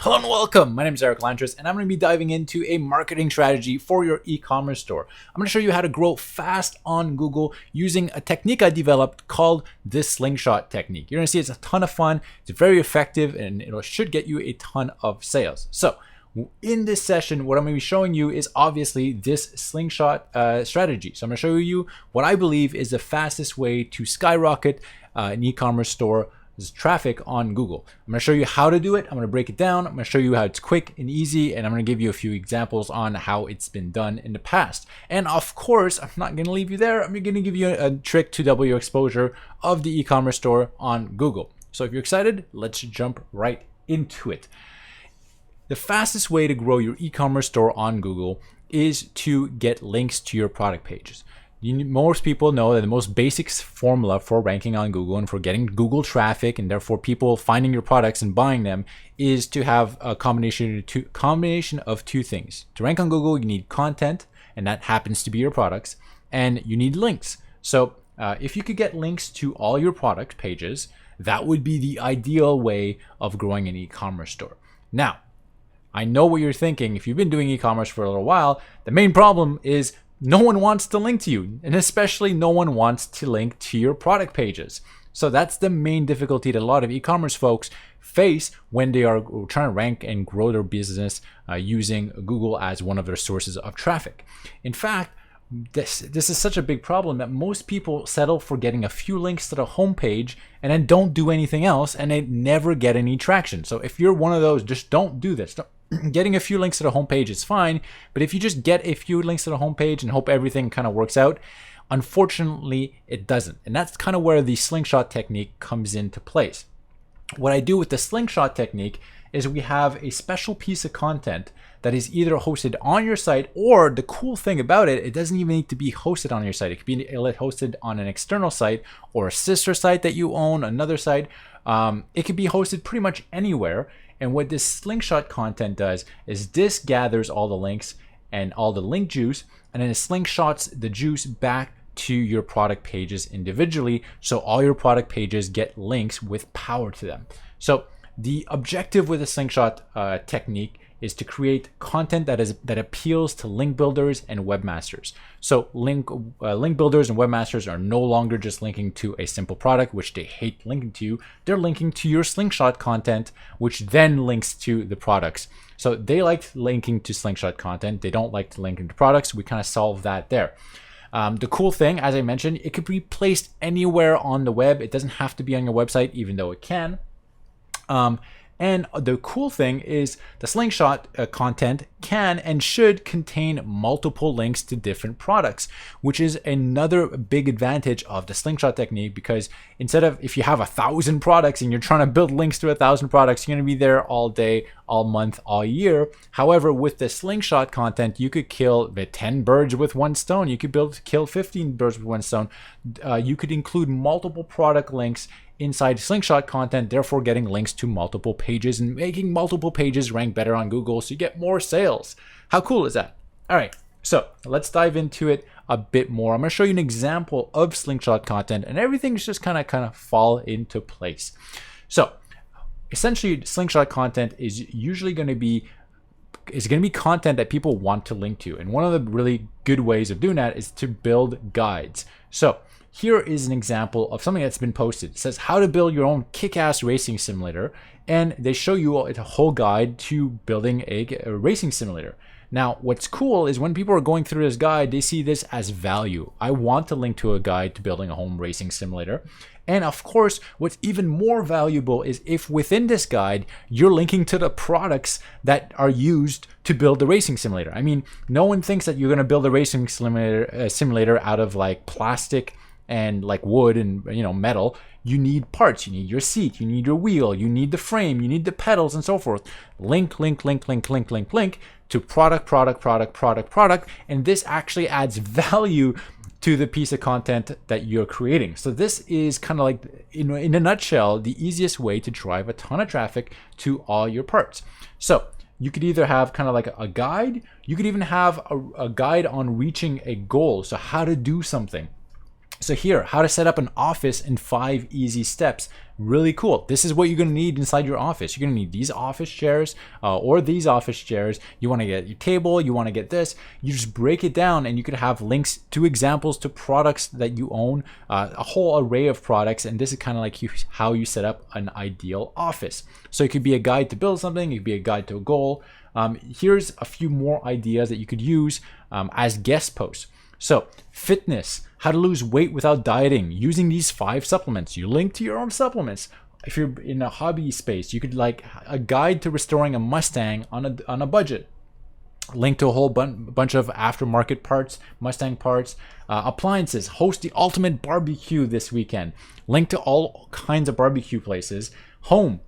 Hello and welcome. My name is Eric Lantris, and I'm going to be diving into a marketing strategy for your e-commerce store. I'm going to show you how to grow fast on Google using a technique I developed called the Slingshot technique. You're going to see it's a ton of fun, it's very effective, and it should get you a ton of sales. So in this session, what I'm going to be showing you is obviously this Slingshot strategy. So I'm going to show you what I believe is the fastest way to skyrocket an e-commerce store traffic on Google. I'm going to show you how to do it. I'm going to break it down. I'm going to show you how it's quick and easy, and I'm going to give you a few examples on how it's been done in the past. And of course, I'm not going to leave you there. I'm going to give you a trick to double your exposure of the e-commerce store on Google. So if you're excited, let's jump right into it. The fastest way to grow your e-commerce store on Google is to get links to your product pages. Most people know that the most basic formula for ranking on Google and for getting Google traffic and therefore people finding your products and buying them is to have a combination of two things. To rank on Google, you need content, and that happens to be your products, and you need links. So if you could get links to all your product pages, that would be the ideal way of growing an e-commerce store. Now, I know what you're thinking. If you've been doing e-commerce for a little while, the main problem is no one wants to link to you, and especially no one wants to link to your product pages. So that's the main difficulty that a lot of e-commerce folks face when they are trying to rank and grow their business using Google as one of their sources of traffic. In fact, this is such a big problem that most people settle for getting a few links to the homepage and then don't do anything else, and they never get any traction. So if you're one of those, just don't do this. Getting a few links to the homepage is fine, but if you just get a few links to the homepage and hope everything kind of works out, unfortunately it doesn't. And that's kind of where the Slingshot technique comes into place. What I do with the Slingshot technique is we have a special piece of content that is either hosted on your site, or the cool thing about it, it doesn't even need to be hosted on your site. It could be hosted on an external site or a sister site that you own, another site. It could be hosted pretty much anywhere. And what this Slingshot content does is this gathers all the links and all the link juice, and then it slingshots the juice back to your product pages individually, so all your product pages get links with power to them. So the objective with the Slingshot technique is to create content that appeals to link builders and webmasters. So link builders and webmasters are no longer just linking to a simple product, which they hate linking to. They're linking to your Slingshot content, which then links to the products. So they like linking to Slingshot content. They don't like to link into products. We kind of solve that there. The cool thing, as I mentioned, it could be placed anywhere on the web. It doesn't have to be on your website, even though it can. And the cool thing is the Slingshot content can and should contain multiple links to different products, which is another big advantage of the Slingshot technique, because instead of, if you have 1,000 products and you're trying to build links to 1,000 products, you're going to be there all day, all month, all year. However, with the Slingshot content, you could kill the 10 birds with one stone. You could kill 15 birds with one stone. You could include multiple product links inside Slingshot content, therefore getting links to multiple pages and making multiple pages rank better on Google, so you get more sales. How cool is that? All right, so let's dive into it a bit more. I'm going to show you an example of Slingshot content, and everything's just kind of fall into place. So essentially, Slingshot content is usually going to be content that people want to link to, and one of the really good ways of doing that is to build guides. So here is an example of something that's been posted. It says how to build your own kick-ass racing simulator, and they show you a whole guide to building a racing simulator. Now, what's cool is when people are going through this guide, they see this as value. I want to link to a guide to building a home racing simulator. And of course, what's even more valuable is if within this guide, you're linking to the products that are used to build the racing simulator. I mean, no one thinks that you're going to build a racing simulator out of like plastic and like wood and metal. You need parts. You need your seat, you need your wheel, you need the frame, you need the pedals, and so forth. Link to product, and this actually adds value to the piece of content that you're creating. So this is kind of like, in a nutshell, the easiest way to drive a ton of traffic to all your parts. So you could either have kind of like a guide, you could even have a guide on reaching a goal, so how to do something. So here, how to set up an office in 5 easy steps. Really cool. This is what you're going to need inside your office. You're going to need these office chairs or these office chairs. You want to get your table, you want to get this. You just break it down and you could have links to examples to products that you own, a whole array of products. And this is kind of like how you set up an ideal office. So it could be a guide to build something. It could be a guide to a goal. Here's a few more ideas that you could use as guest posts. So fitness, how to lose weight without dieting using these 5 supplements. You link to your own supplements. If you're in a hobby space, you could like a guide to restoring a Mustang on a budget. Link to a whole bunch of aftermarket parts, Mustang parts, appliances. Host the ultimate barbecue this weekend. Link to all kinds of barbecue places. Home,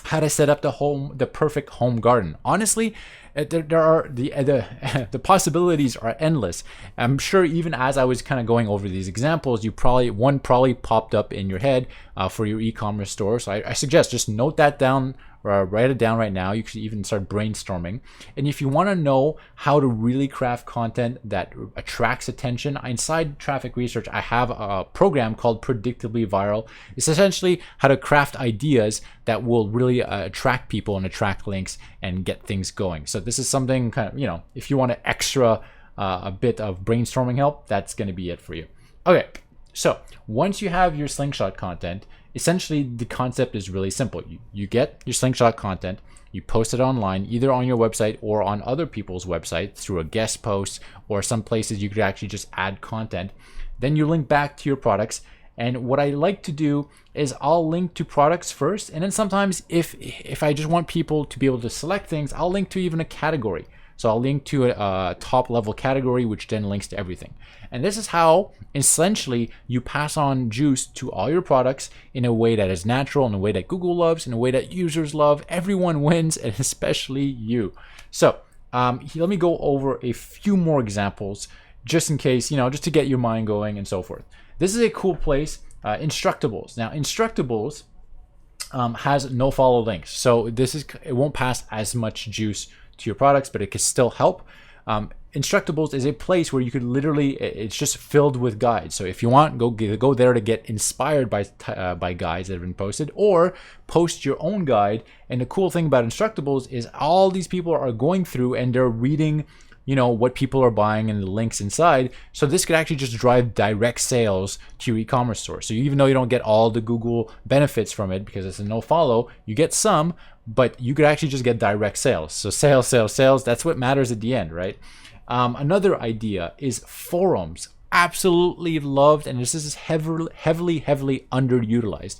how to set up the perfect home garden. Honestly, there are the possibilities are endless. I'm sure even as I was kind of going over these examples, one probably popped up in your head for your e-commerce store. So I suggest just note that down. Write it down right now. You can even start brainstorming. And if you want to know how to really craft content that attracts attention, inside Traffic Research, I have a program called Predictably Viral. It's essentially how to craft ideas that will really attract people and attract links and get things going. So this is something kind of, if you want an extra a bit of brainstorming help, that's going to be it for you. Okay, so once you have your Slingshot content, essentially the concept is really simple. You get your Slingshot content, you post it online, either on your website or on other people's websites through a guest post, or some places you could actually just add content. Then you link back to your products. And what I like to do is I'll link to products first. And then sometimes if I just want people to be able to select things, I'll link to even a category. So I'll link to a top level category, which then links to everything. And this is how essentially you pass on juice to all your products in a way that is natural, in a way that Google loves, in a way that users love. Everyone wins, and especially you. So let me go over a few more examples just in case, just to get your mind going and so forth. This is a cool place, Instructables. Now, Instructables has no follow links. So it won't pass as much juice to your products, but it can still help. Instructables is a place where you could literally, it's just filled with guides. So if you want, go there to get inspired by guides that have been posted, or post your own guide. And the cool thing about Instructables is all these people are going through and they're reading what people are buying and the links inside. So this could actually just drive direct sales to your e-commerce store. So even though you don't get all the Google benefits from it because it's a no follow, you get some, but you could actually just get direct sales. So sales, that's what matters at the end, right? Another idea is forums. Absolutely loved, and this is heavily underutilized.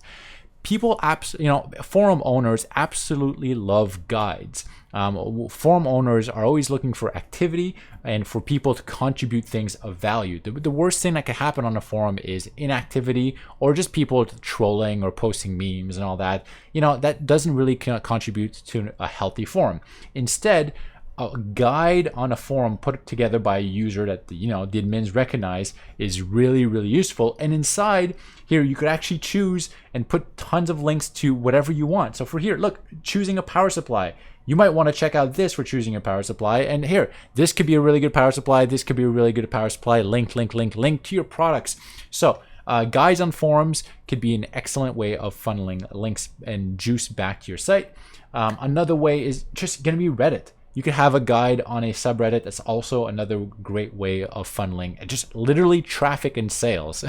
Forum owners absolutely love guides. Forum owners are always looking for activity and for people to contribute things of value. The worst thing that could happen on a forum is inactivity or just people trolling or posting memes and all that. That doesn't really contribute to a healthy forum. Instead, a guide on a forum put together by a user that the admins recognize is really, really useful. And inside here, you could actually choose and put tons of links to whatever you want. So for here, look, choosing a power supply. You might want to check out this for choosing a power supply. And here, this could be a really good power supply. This could be a really good power supply. Link to your products. So guides on forums could be an excellent way of funneling links and juice back to your site. Another way is just going to be Reddit. You could have a guide on a subreddit. That's also another great way of funneling just literally traffic and sales.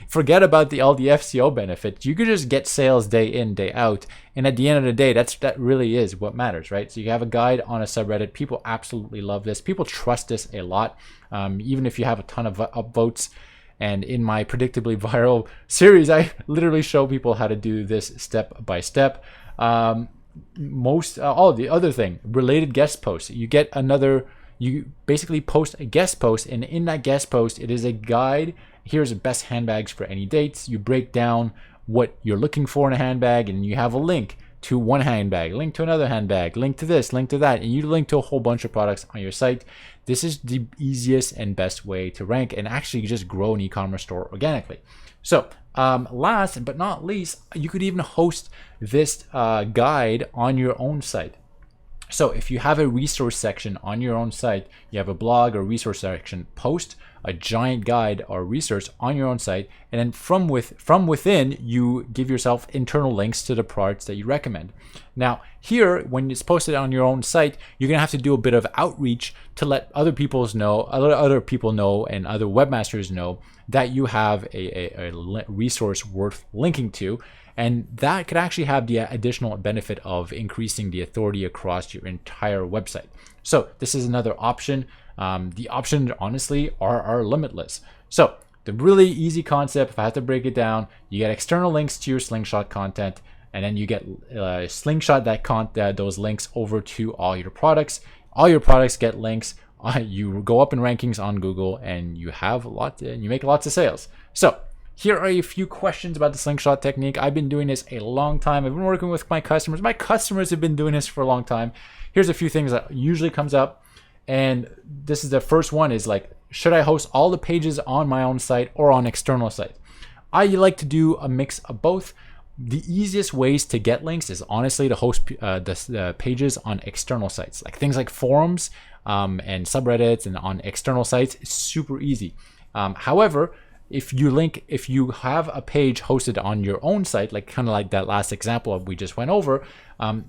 Forget about the LDFCO benefits. You could just get sales day in, day out. And at the end of the day, that really is what matters, right? So you have a guide on a subreddit. People absolutely love this. People trust this a lot. Even if you have a ton of upvotes. And in my Predictably Viral series, I literally show people how to do this step by step. The other thing, related guest posts. You basically post a guest post, and in that guest post, it is a guide. Here's the best handbags for any dates. You break down what you're looking for in a handbag, and you have a link to one handbag, link to another handbag, link to this, link to that, and you link to a whole bunch of products on your site. This is the easiest and best way to rank and actually just grow an e-commerce store organically. So last but not least, you could even host this guide on your own site. So if you have a resource section on your own site, you have a blog or resource section, post a giant guide or resource on your own site, and then from within, you give yourself internal links to the products that you recommend. Now here, when it's posted on your own site, you're gonna have to do a bit of outreach to let other people know, and other webmasters know that you have a resource worth linking to. And that could actually have the additional benefit of increasing the authority across your entire website. So this is another option. The options, honestly, are limitless. So the really easy concept, if I have to break it down, you get external links to your Slingshot content, and then you get Slingshot those links over to all your products. All your products get links. You go up in rankings on Google, and you make lots of sales. So here are a few questions about the Slingshot technique. I've been doing this a long time. I've been working with my customers. My customers have been doing this for a long time. Here's a few things that usually comes up. And this is the first one, is like, should I host all the pages on my own site or on external sites? I like to do a mix of both. The easiest ways to get links is honestly to host the pages on external sites, like things like forums and subreddits, and on external sites. It's super easy. However, if you have a page hosted on your own site, kind of like that last example we just went over,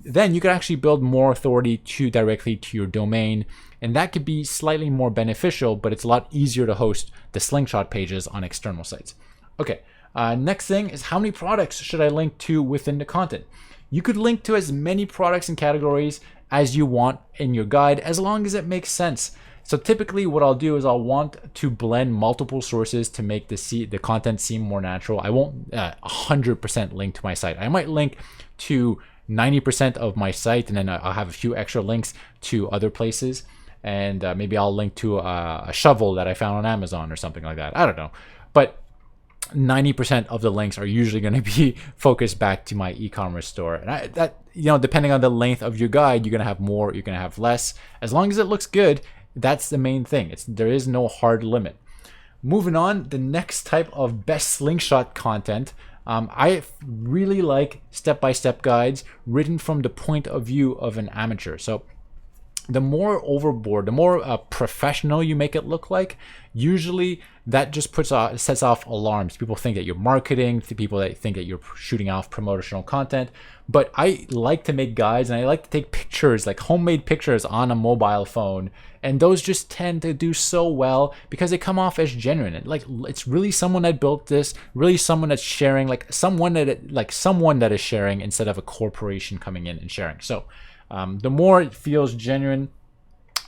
then you could actually build more authority directly to your domain, and that could be slightly more beneficial, but it's a lot easier to host the Slingshot pages on external sites. Okay, next thing is, how many products should I link to within the content? You could link to as many products and categories as you want in your guide, as long as it makes sense. So typically what I'll do is I'll want to blend multiple sources to make the content seem more natural. I won't 100% link to my site. I might link to 90% of my site, and then I'll have a few extra links to other places. And maybe I'll link to a shovel that I found on Amazon or something like that. I don't know. But 90% of the links are usually going to be focused back to my e-commerce store. And depending on the length of your guide, you're going to have more, you're going to have less. As long as it looks good, that's the main thing. There is no hard limit. Moving on, the next type of best Slingshot content. I really like step-by-step guides written from the point of view of an amateur. So the more overboard, the more professional you make it look like, usually that just sets off alarms. People think that you're marketing, people that think that you're shooting off promotional content. But I like to make guides, and I like to take pictures, like homemade pictures on a mobile phone, and those just tend to do so well because they come off as genuine. It's really someone that built this, really someone that's sharing, someone that is sharing instead of a corporation coming in and sharing. So the more it feels genuine,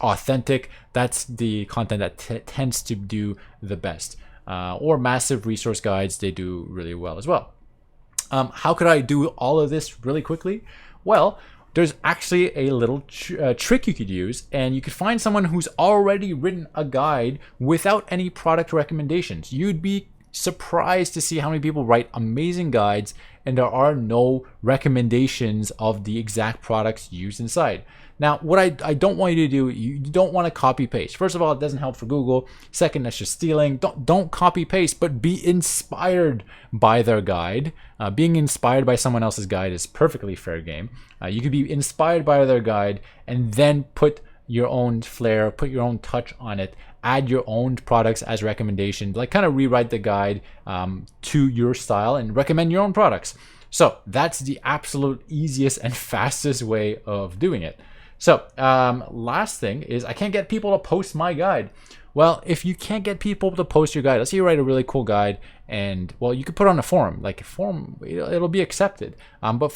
authentic, that's the content that tends to do the best. Or massive resource guides, they do really well as well. How could I do all of this really quickly? Well, there's actually a little trick you could use, and you could find someone who's already written a guide without any product recommendations. You'd be surprised to see how many people write amazing guides and there are no recommendations of the exact products used inside. Now, what I don't want you to do, you don't want to copy paste. First of all, it doesn't help for Google. Second, that's just stealing. Don't copy paste, but be inspired by their guide. Being inspired by someone else's guide is perfectly fair game. You could be inspired by their guide and then put your own flair, put your own touch on it, add your own products as recommendations, kind of rewrite the guide to your style and recommend your own products. So that's the absolute easiest and fastest way of doing it. So last thing is, I can't get people to post my guide. Well, if you can't get people to post your guide, let's say you write a really cool guide, and well, you could put it on a forum. Like a forum, it'll be accepted. But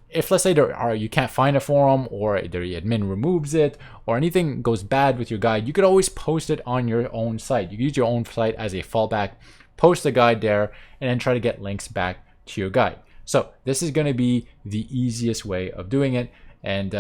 if let's say you can't find a forum, or the admin removes it, or anything goes bad with your guide, you could always post it on your own site. You can use your own site as a fallback, post the guide there, and then try to get links back to your guide. So this is going to be the easiest way of doing it. And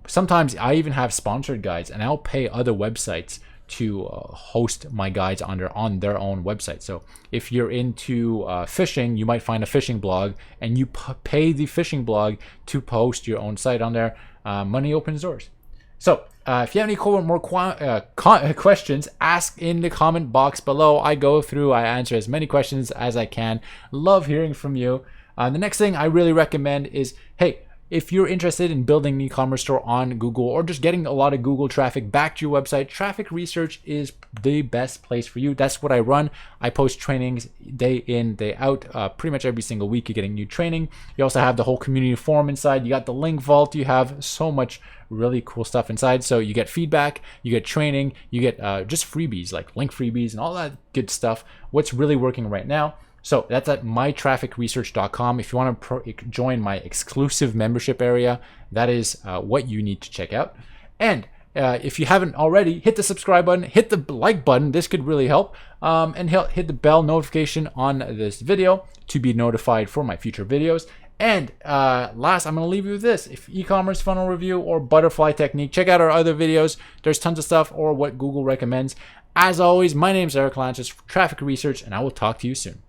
sometimes I even have sponsored guides, and I'll pay other websites to host my guides on their own website. So if you're into fishing, you might find a fishing blog, and you pay the fishing blog to post your own site on there. Money opens doors. So if you have any more questions, ask in the comment box below. I answer as many questions as I can. Love hearing from you. The next thing I really recommend is, hey, if you're interested in building an e-commerce store on Google or just getting a lot of Google traffic back to your website, traffic research is the best place for you. That's what I run. I post trainings day in, day out, pretty much every single week. You're getting new training. You also have the whole community forum inside. You got the link vault. You have so much really cool stuff inside. So you get feedback, you get training, you get just freebies like link freebies and all that good stuff. What's really working right now. So that's at mytrafficresearch.com. If you want to join my exclusive membership area, that is what you need to check out. And if you haven't already, hit the subscribe button, hit the like button. This could really help. And hit the bell notification on this video to be notified for my future videos. And last, I'm going to leave you with this. If e-commerce funnel review or butterfly technique, check out our other videos. There's tons of stuff or what Google recommends. As always, my name is Eric Lantis for Traffic Research, and I will talk to you soon.